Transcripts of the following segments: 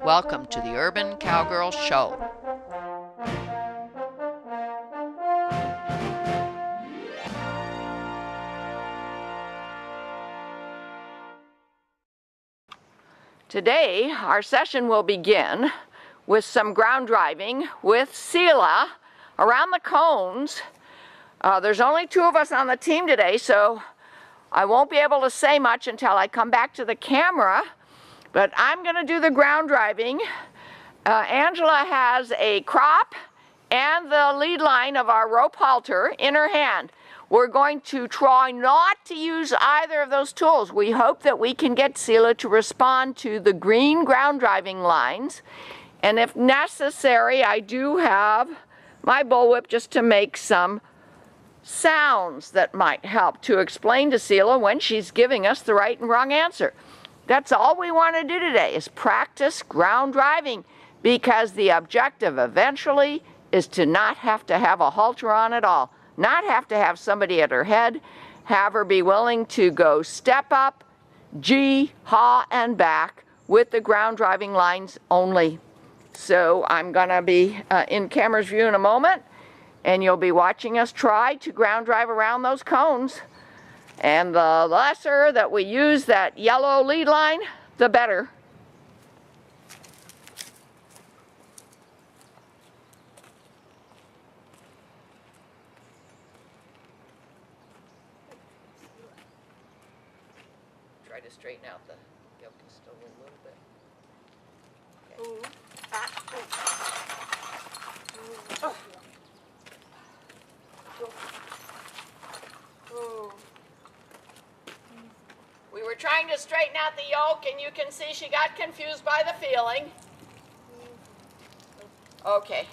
Welcome to the Urban Cowgirl Show. Today, our session will begin with some ground driving with Seela around the cones. There's only 2 of us on the team today, so I won't be able to say much until I come back to the camera, but I'm going to do the ground driving. Angela has a crop and the lead line of our rope halter in her hand. We're going to try not to use either of those tools. We hope that we can get Seela to respond to the green ground driving lines. And if necessary, I do have my bullwhip just to make some sounds that might help to explain to Seela when she's giving us the right and wrong answer. That's all we want to do today, is practice ground driving, because the objective eventually is to not have to have a halter on at all, not have to have somebody at her head, have her be willing to go step up, G, ha, and back with the ground driving lines only. So I'm going to be in camera's view in a moment, and you'll be watching us try to ground drive around those cones. And the lesser that we use that yellow lead line, the better. Try to straighten out the yoke still a little bit. Okay. Ooh. Ah. Oh. Oh. We were trying to straighten out the yoke, and you can see she got confused by the feeling. Okay,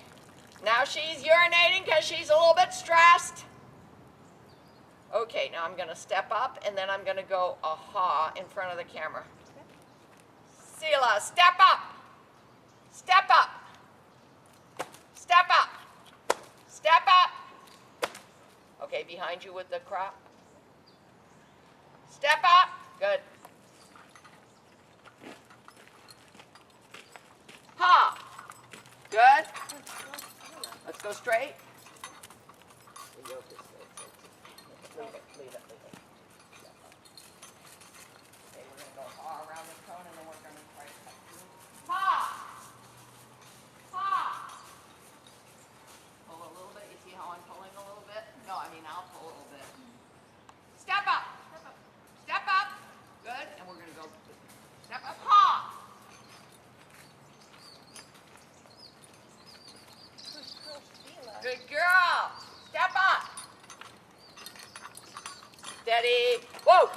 now she's urinating because she's a little bit stressed. Okay, now I'm going to step up, and then I'm going to go aha in front of the camera. Seela, step up. Step up. Step up. Step up. Okay, behind you with the crop. Step up. Good. Ha. Good. Let's go straight. The yoke is straight. Leave it, leave it, leave it. Okay, we're going to go ha around this cone, and then we're going to try to cut through. Ha. Ha. Pull a little bit. You see how I'm pulling a little bit? No, I mean I'll pull a little bit. Step up. Step up. Good. And we're going to go step up. Ha. Good girl. Step up. Steady. Whoa.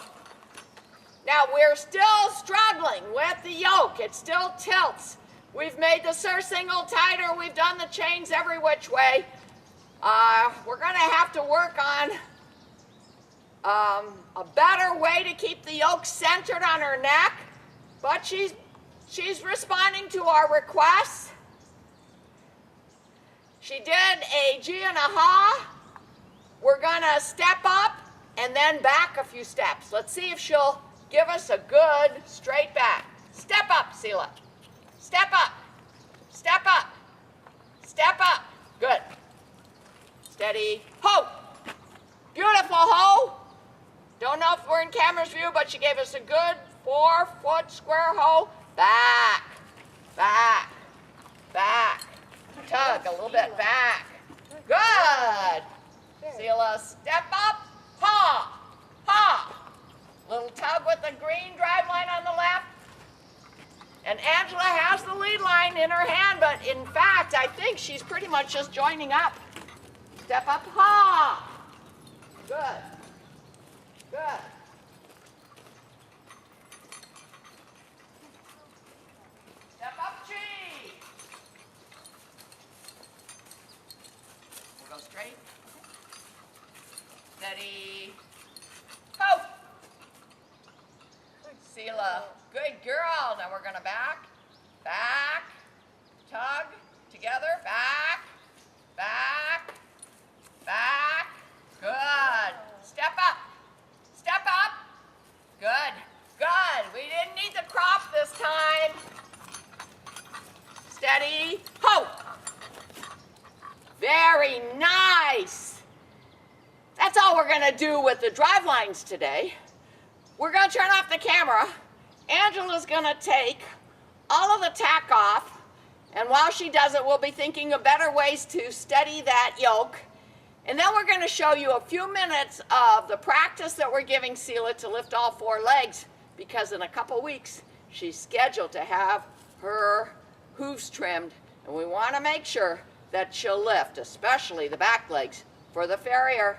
Now we're still struggling with the yoke. It still tilts. We've made the surcingle tighter. We've done the chains every which way. We're going to have to work on a better way to keep the yoke centered on her neck, but she's responding to our requests. She did a G and a ha. We're gonna step up and then back a few steps. Let's see if she'll give us a good straight back. Step up, Seela. Step up. Step up. Step up. Good. Steady. Ho. Beautiful ho. Don't know if we're in camera's view, but she gave us a good 4-foot square hoe. Back, back, back. Tug a little bit back. Good. Seela, step up. Ha, ha. Little tug with the green drive line on the left. And Angela has the lead line in her hand, but in fact, I think she's pretty much just joining up. Step up, ha. Good. Good. Step up, G. We'll go straight. Steady. Ho. Seela, good girl. Now we're going to back, back, tug, together, back, back, back. Good. Step up. Step up. Good. Good. We didn't need the crop this time. Very nice. That's all we're going to do with the drive lines today. We're going to turn off the camera. Angela's going to take all of the tack off, and while she does it, we'll be thinking of better ways to steady that yoke. And then we're going to show you a few minutes of the practice that we're giving Seela to lift all 4 legs, because in a couple weeks she's scheduled to have her hooves trimmed, and we want to make sure that she'll lift, especially the back legs, for the farrier.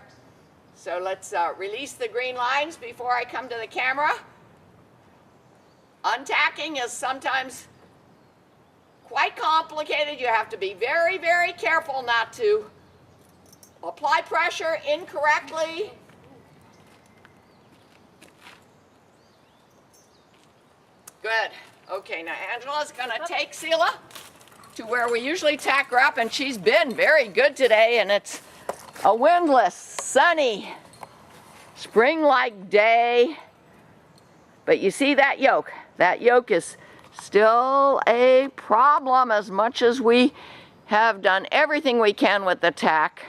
So let's release the green lines before I come to the camera. Untacking is sometimes quite complicated. You have to be very, very careful not to apply pressure incorrectly. Good. Okay, now Angela's going to take Seela to where we usually tack her up, and she's been very good today, and it's a windless, sunny, spring-like day. But you see that yoke? That yoke is still a problem, as much as we have done everything we can with the tack.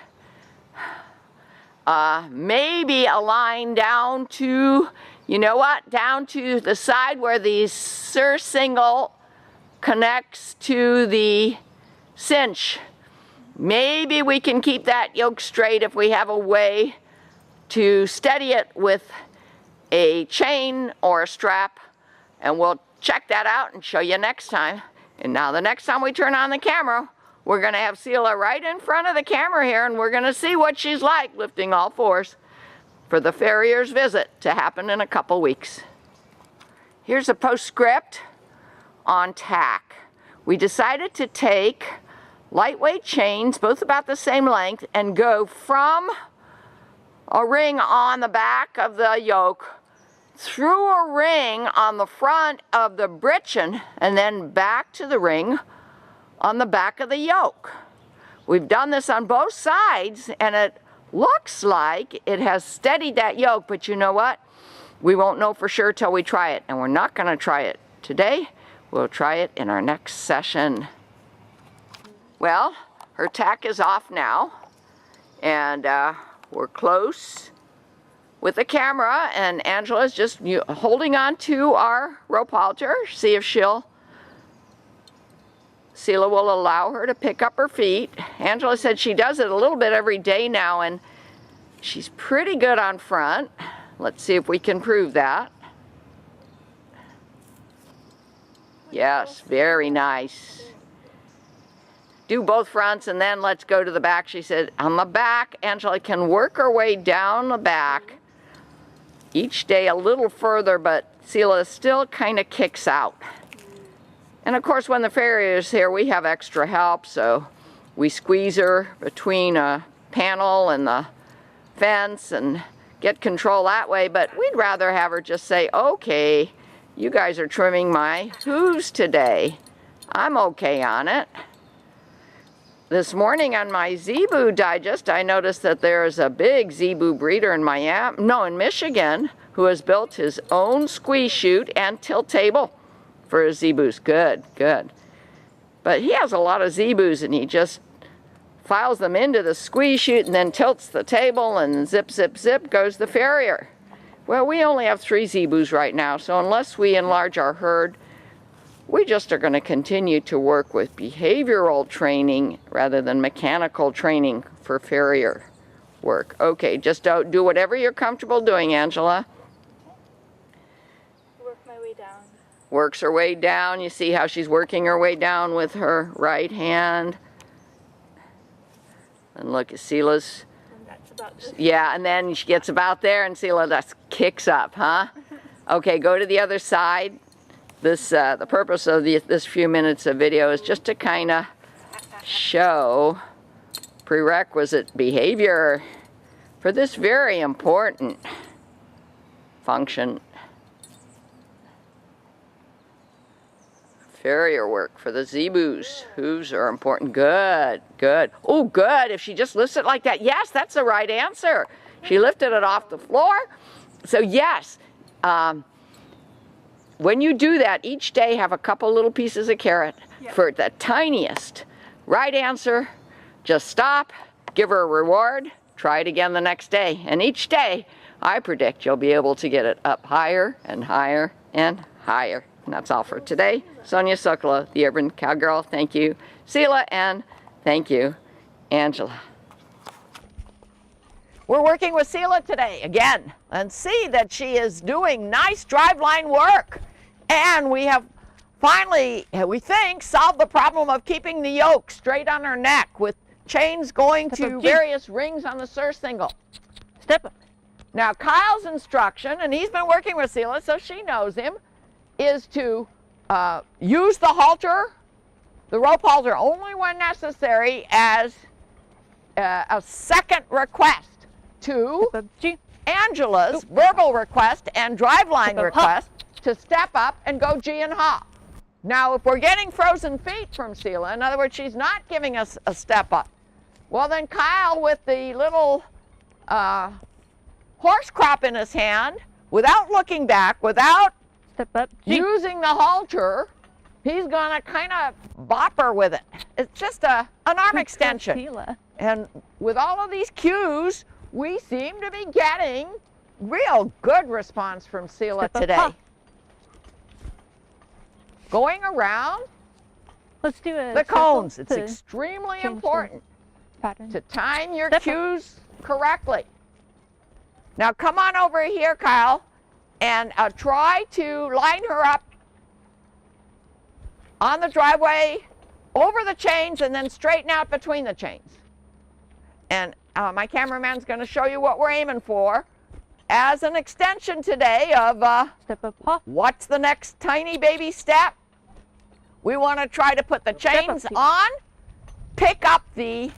Maybe a line down to, you know what, down to the side where the surcingle connects to the cinch. Maybe we can keep that yoke straight if we have a way to steady it with a chain or a strap, and we'll check that out and show you next time. And now the next time we turn on the camera, we're going to have Seela right in front of the camera here, and we're going to see what she's like lifting all 4s for the farrier's visit to happen in a couple weeks. Here's a postscript on tack. We decided to take lightweight chains, both about the same length, and go from a ring on the back of the yoke through a ring on the front of the breechin, and then back to the ring on the back of the yoke. We've done this on both sides, and it looks like it has steadied that yoke, but you know what? We won't know for sure till we try it, and we're not going to try it today. We'll try it in our next session. Well, her tack is off now, and we're close with the camera, and Angela's just holding on to our rope halter. See if Seela will allow her to pick up her feet. Angela said she does it a little bit every day now, and she's pretty good on front. Let's see if we can prove that. Yes, very nice. Do both fronts, and then let's go to the back. She said on the back, Angela can work her way down the back each day a little further, but Seela still kind of kicks out. And of course, when the farrier's here, we have extra help, so we squeeze her between a panel and the fence and get control that way. But we'd rather have her just say, okay, you guys are trimming my hooves today. I'm okay on it. This morning on my Zebu Digest, I noticed that there's a big Zebu breeder in Michigan, who has built his own squeeze chute and tilt table for his Zebus. Good, good. But he has a lot of Zebus, and he just files them into the squeeze chute and then tilts the table, and zip, zip, zip goes the farrier. Well, we only have 3 Zebus right now, so unless we enlarge our herd, we just are going to continue to work with behavioral training rather than mechanical training for farrier work. Okay, just do whatever you're comfortable doing, Angela. Work my way down. Works her way down. You see how she's working her way down with her right hand. And look at Seela's. And that's about this. Yeah, and then she gets about there, and Seela just kicks up, huh? Okay, go to the other side. This the purpose of this few minutes of video is just to kind of show prerequisite behavior for this very important function. Farrier work for the Zebus. Hooves are important. Good, good. Oh, good. If she just lifts it like that. Yes, that's the right answer. She lifted it off the floor. So yes, when you do that, each day have a couple little pieces of carrot for the tiniest. Right answer, just stop, give her a reward, try it again the next day. And each day, I predict you'll be able to get it up higher and higher and higher. And that's all for today. Sonia Sokola, the Urban Cowgirl. Thank you, Seela, and thank you, Angela. We're working with Seela today again, and see that she is doing nice driveline work. And we have finally, we think, solved the problem of keeping the yoke straight on her neck with chains going to various rings on the surcingle. Step up. Now Kyle's instruction, and he's been working with Seela, so she knows him, is to use the halter, the rope halter, only when necessary as a second request to Angela's verbal request and driveline request to step up and go G and hop. Now, if we're getting frozen feet from Seela, in other words, she's not giving us a step up, well then Kyle, with the little horse crop in his hand, without looking back, without Step up. using the halter, he's gonna kind of bop her with it. It's just an arm extension. Seela. And with all of these cues, we seem to be getting real good response from Seela today. Going around Let's do the cones. It's extremely important pattern. to time your cues correctly. Now come on over here, Kyle, and try to line her up on the driveway, over the chains, and then straighten out between the chains. And my cameraman's going to show you what we're aiming for as an extension today of Step up. what's the next tiny baby step. We want to try to put the chains on, pick up the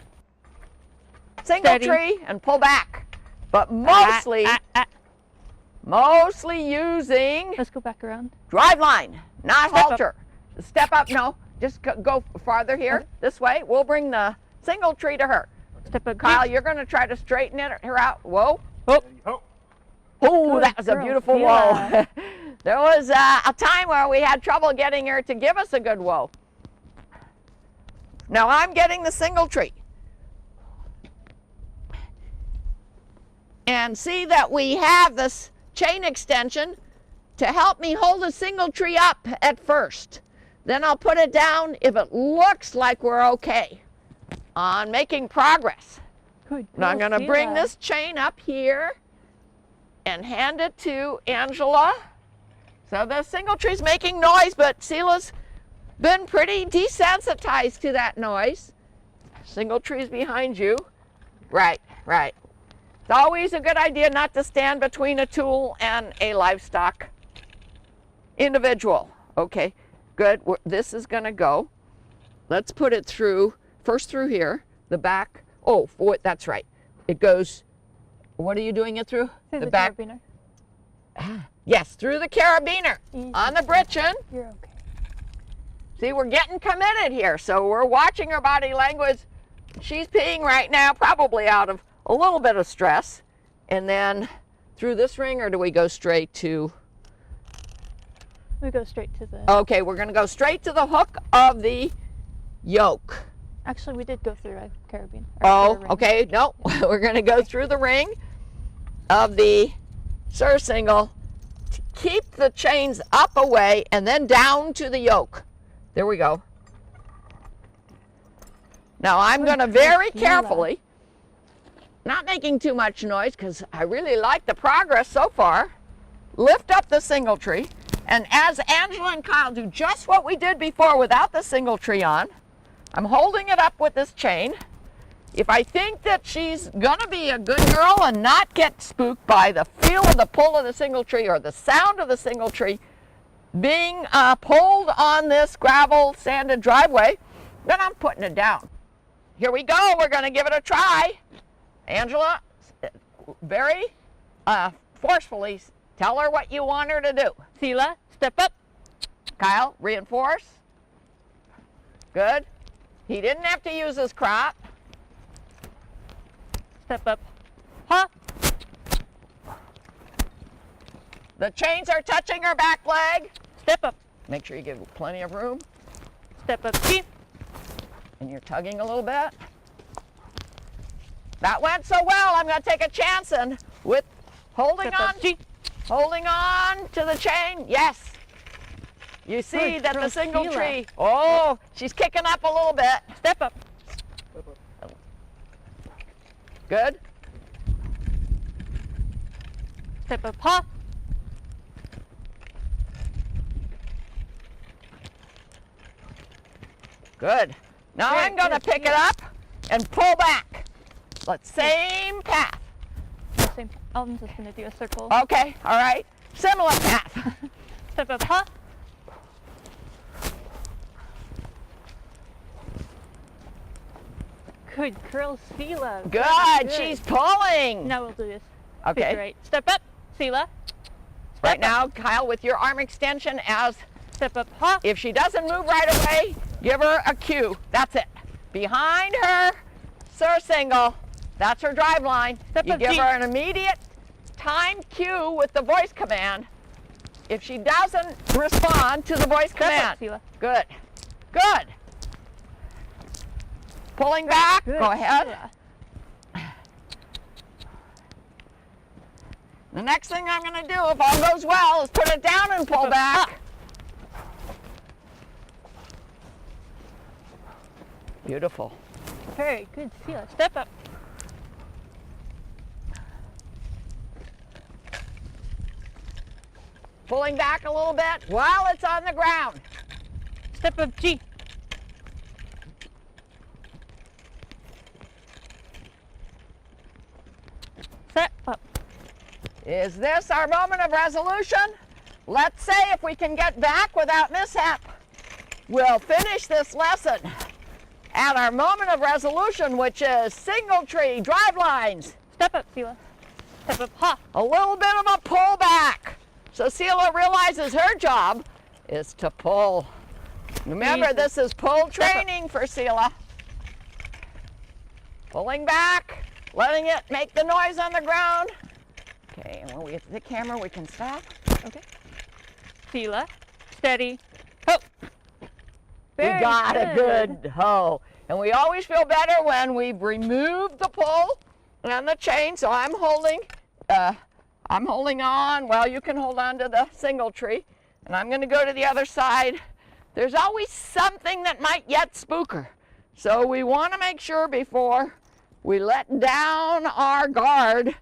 single tree, and pull back. But mostly, mostly using Let's go back around. drive line, not halter. Step up, no, just go farther here, this way. We'll bring the single tree to her. Step up. Kyle, you're going to try to straighten her out. Whoa. Oh. Oh, Good that was a girl, beautiful Seela. whoa. There was a time where we had trouble getting her to give us a good whoa. Now I'm getting the single tree. And see that we have this chain extension to help me hold the single tree up at first. Then I'll put it down if it looks like we're okay on making progress. Good. Now I'm going to bring this chain up here and hand it to Angela. So the single tree's making noise, but Seela's been pretty desensitized to that noise. Single tree's behind you. Right, right. It's always a good idea not to stand between a tool and a livestock individual. Okay, good. This is going to go. Let's put it through, first through here, the back. Oh, that's right. It goes, what are you doing it through? Through the back. carabiner. Yes, through the carabiner on the britchin. You're okay. See, we're getting committed here, so we're watching her body language. She's peeing right now, probably out of a little bit of stress. And then through this ring, or do we go straight to? We go straight to the. Okay, we're going to go straight to the hook of the yoke. Actually, we did go through a carabiner. Oh, okay. No, we're going to go through the ring of the surcingle to keep the chains up away and then down to the yoke. There we go. Now I'm going to very carefully, not making too much noise because I really like the progress so far, lift up the single tree, and as Angela and Kyle do just what we did before without the single tree on, I'm holding it up with this chain. If I think that she's gonna be a good girl and not get spooked by the feel of the pull of the single tree or the sound of the single tree being pulled on this gravel sanded driveway, then I'm putting it down. Here we go, we're gonna give it a try. Angela, very forcefully tell her what you want her to do. Seela, step up. Kyle, reinforce. Good. He didn't have to use his crop. Step up. Huh? The chains are touching her back leg. Step up. Make sure you give plenty of room. Step up. G. And you're tugging a little bit. That went so well, I'm going to take a chance and with holding Step on, up, G. holding on to the chain. Yes. You see Good that the girl, single Seela. tree. Oh, she's kicking up a little bit. Step up. Good. Step up, ha. Good. Now Very I'm going to good, pick it Seela. up and pull back. Let's same path. Same. I'm just gonna do a circle. Okay, all right. Similar path. Step up, ha. Good girl, Seela. Good. She's pulling. Now we'll do this. Okay. Figure eight. Step up, Seela. Right now, Kyle, with your arm extension, as Step up, ha. if she doesn't move right away, give her a cue. That's it. Behind her, sir single. That's her drive line. Step You up, give G. her an immediate time cue with the voice command. If she doesn't respond to the voice Step command, up, Seela. good, good. Pulling back, Good, go ahead. Seela. The next thing I'm going to do, if all goes well, is put it down and pull back. Beautiful. Very good, Seela. Step up. Pulling back a little bit while it's on the ground. Step up, G. Step up. Is this our moment of resolution? Let's say if we can get back without mishap, we'll finish this lesson at our moment of resolution, which is single tree drive lines. Step up, Seela. Step up, ha. A little bit of a pull back. So Seela realizes her job is to pull. Remember, Jesus. this is pull training for Seela. Pulling back, letting it make the noise on the ground. Okay, and when we get to the camera, we can stop. Okay. Seela. Steady. Ho. We got a good hoe. And we always feel better when we've removed the pull and the chain. So I'm holding on. Well, you can hold on to the single tree. And I'm going to go to the other side. There's always something that might yet spook her. So we want to make sure before we let down our guard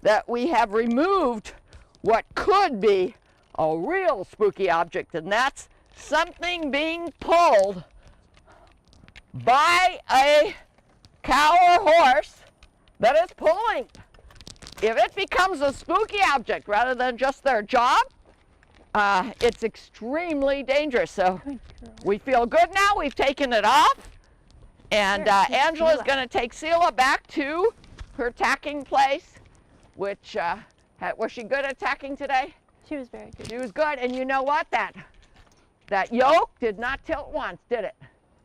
that we have removed what could be a real spooky object, and that's something being pulled by a cow or horse that is pulling. If it becomes a spooky object rather than just their job, it's extremely dangerous. So we feel good now. We've taken it off. And Angela's going to take Seela back to her tacking place, which, was she good at tacking today? She was very good. She was good. And you know what? That yoke did not tilt once, did it?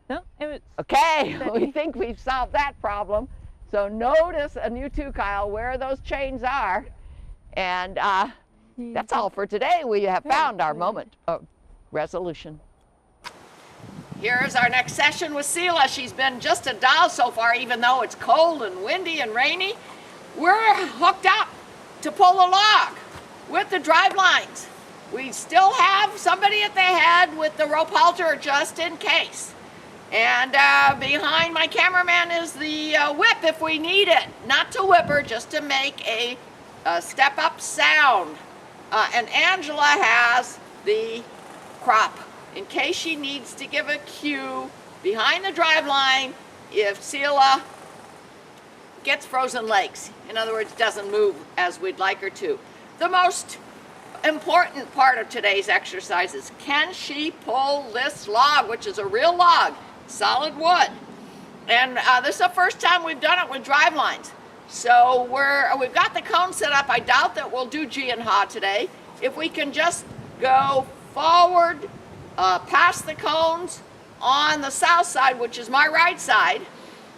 No, it was. Okay, steady. we think we've solved that problem. So notice, and you too, Kyle, where those chains are. And that's all for today. We have found our moment of resolution. Here's our next session with Seela. She's been just a doll so far, even though it's cold and windy and rainy. We're hooked up to pull a log with the drive lines. We still have somebody at the head with the rope halter just in case. And behind my cameraman is the whip if we need it. Not to whip her, just to make a step-up sound. And Angela has the crop in case she needs to give a cue behind the drive line if Seela gets frozen legs. In other words, doesn't move as we'd like her to. The most important part of today's exercise is, can she pull this log, which is a real log, solid wood. And this is the first time we've done it with drive lines. So we've got the cone set up. I doubt that we'll do G and Ha today. If we can just go forward, past the cones on the south side, which is my right side,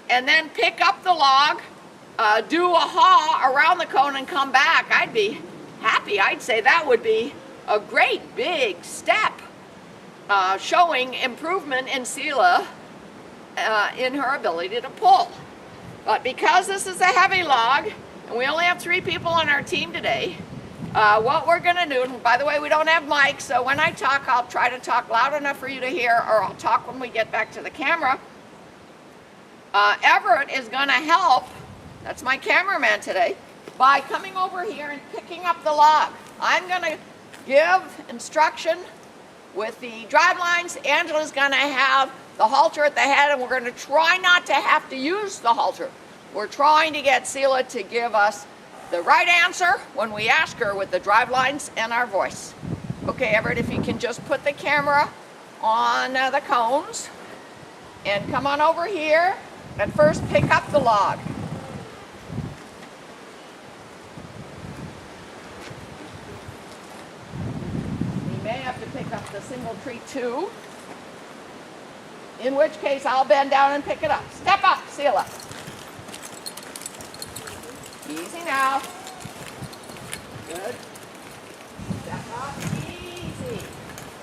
and then pick up the log, do a Ha around the cone and come back, I'd be happy. I'd say that would be a great big step showing improvement in Seela in her ability to pull. But because this is a heavy log, and we only have 3 people on our team today, what we're gonna do, and by the way, we don't have mics, so when I talk, I'll try to talk loud enough for you to hear, or I'll talk when we get back to the camera. Everett is gonna help, that's my cameraman today, by coming over here and picking up the log. I'm gonna give instruction with the drive lines. Angela's gonna have the halter at the head, and we're gonna try not to have to use the halter. We're trying to get Seela to give us the right answer when we ask her with the drive lines and our voice. Okay, Everett, if you can just put the camera on the cones and come on over here and first pick up the log. We may have to pick up the single tree too, in which case I'll bend down and pick it up. Step up, Seela. Easy now. Good. Step up. Easy.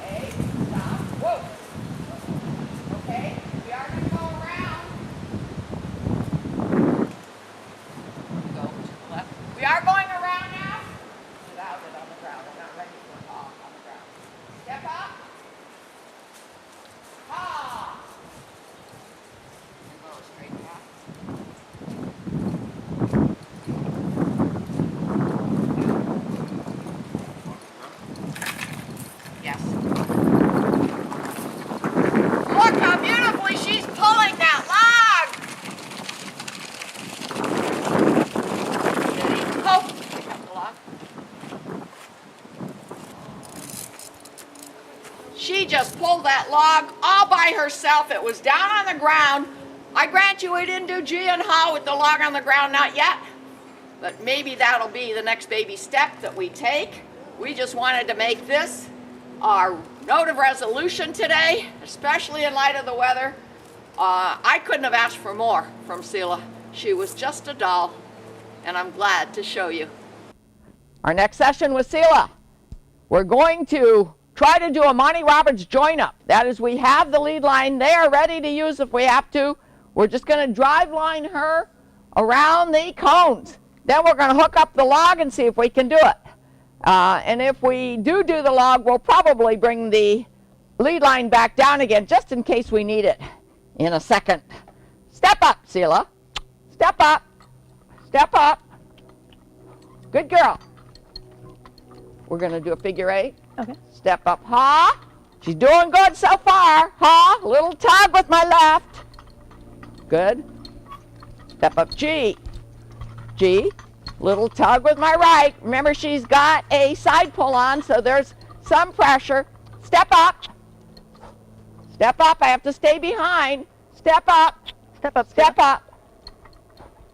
Okay. Stop. Whoa. Okay. We are going to go around. Go to the left. We are going around now. Without it on the ground. We're not ready for it all on the ground. Step up. Ha. And go straight back. Yes. Look how beautifully she's pulling that log. Ready? Oh, pick up the log. She just pulled that log all by herself. It was down on the ground. I grant you we didn't do G and Ha with the log on the ground, not yet. But maybe that'll be the next baby step that we take. We just wanted to make this our note of resolution today, especially in light of the weather. I couldn't have asked for more from Seela. She was just a doll, and I'm glad to show you. Our next session with Seela, we're going to try to do a Monty Roberts join up. That is, we have the lead line. They are ready to use if we have to. We're just going to drive line her around the cones. Then we're going to hook up the log and see if we can do it. And if we do the log, we'll probably bring the lead line back down again, just in case we need it in a second. Step up, Seela. Step up. Step up. Good girl. We're going to do a figure 8. Okay. Step up, Ha. She's doing good so far. Ha. Little tug with my left. Good. Step up, G. G. Little tug with my right. Remember, she's got a side pull on, so there's some pressure. Step up. Step up. I have to stay behind. Step up. Step up. Step up.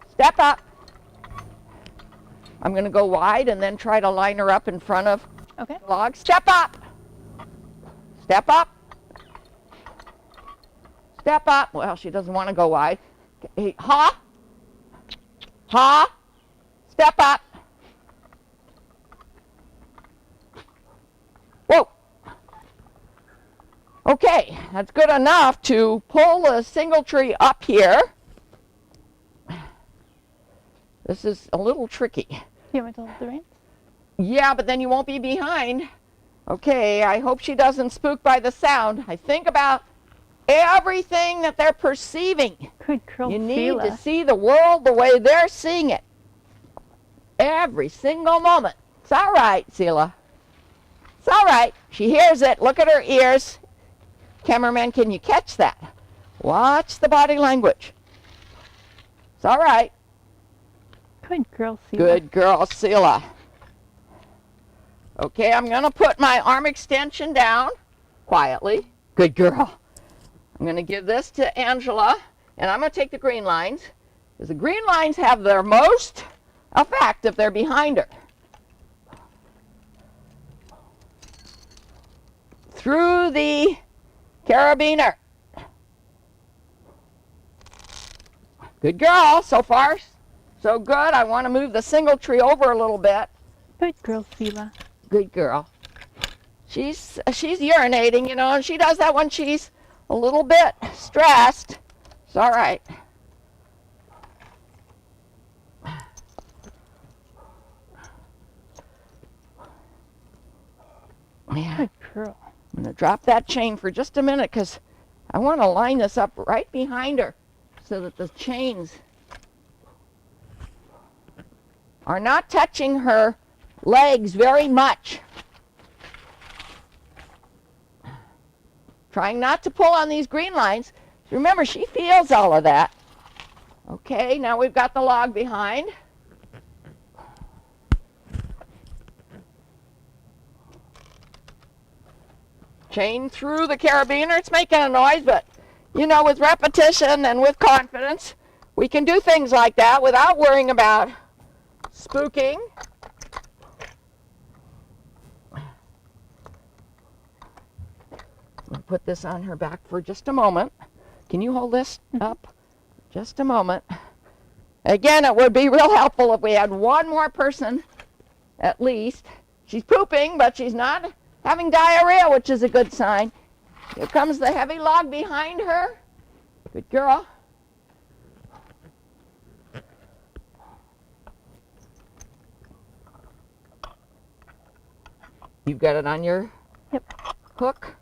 Step up. I'm going to go wide and then try to line her up in front of Okay. the log. Step up. Step up. Step up. Well, she doesn't want to go wide. Okay. Ha. Ha. Step up. Whoa. Okay, that's good enough to pull the single tree up here. This is a little tricky. You want me to hold the reins? Yeah, but then you won't be behind. Okay, I hope she doesn't spook by the sound. I think about everything that they're perceiving. Good girl, You need Seela. to see the world the way they're seeing it. Every single moment. It's all right, Seela. It's all right. She hears it. Look at her ears. Cameraman, can you catch that? Watch the body language. It's all right. Good girl, Seela. Good girl, Seela. Okay, I'm going to put my arm extension down quietly. Good girl. I'm going to give this to Angela, and I'm going to take the green lines, because the green lines have their most effect if they're behind her. Through the carabiner. Good girl. So far, so good. I want to move the single tree over a little bit. Good girl, Seela. Good girl. She's urinating, you know, and she does that when she's a little bit stressed. It's all right. Yeah. Good girl. I'm going to drop that chain for just a minute because I want to line this up right behind her so that the chains are not touching her legs very much. Trying not to pull on these green lines. Remember, she feels all of that. Okay, now we've got the log behind. Chain through the carabiner. It's making a noise, but you know, with repetition and with confidence, we can do things like that without worrying about spooking. We'll put this on her back for just a moment. Can you hold this up? Just a moment. Again, it would be real helpful if we had one more person at least. She's pooping, but she's not having diarrhea, which is a good sign. Here comes the heavy log behind her. Good girl. You've got it on your hook.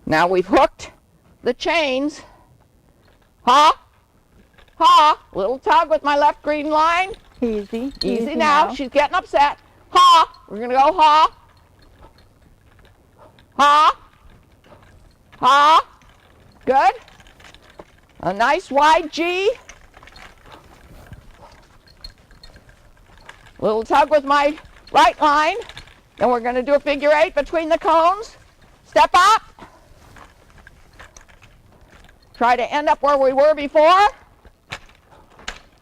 Now we've hooked the chains. Ha! Ha! Little tug with my left green line. Easy. Easy now. She's getting upset. Ha! We're going to go ha. Ha! Ha! Good. A nice wide G. Little tug with my right line. Then we're going to do a figure 8 between the cones. Step up. Try to end up where we were before.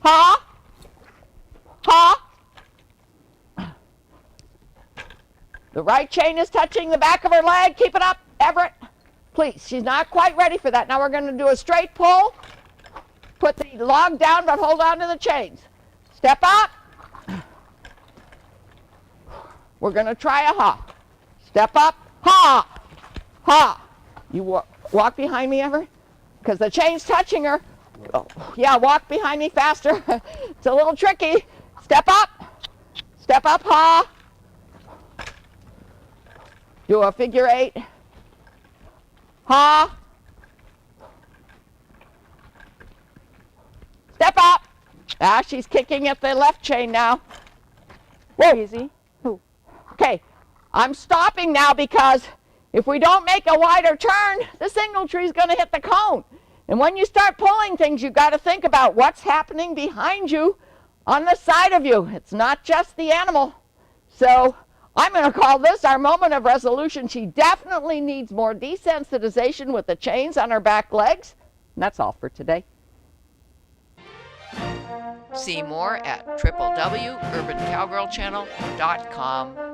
Ha! Ha! The right chain is touching the back of her leg. Keep it up, Everett. Please, she's not quite ready for that. Now we're going to do a straight pull. Put the log down, but hold on to the chains. Step up. We're going to try a ha. Step up. Ha! Ha! You walk behind me, Everett? Because the chain's touching her. Oh, yeah, walk behind me faster. It's a little tricky. Step up. Step up, ha. Do a figure 8. Ha. Step up. Ah, she's kicking at the left chain now. Whoa. Easy. Ooh. Okay, I'm stopping now because if we don't make a wider turn, the signal tree is going to hit the cone. And when you start pulling things, you've got to think about what's happening behind you on the side of you. It's not just the animal. So I'm going to call this our moment of resolution. She definitely needs more desensitization with the chains on her back legs. And that's all for today. See more at www.urbancowgirlchannel.com.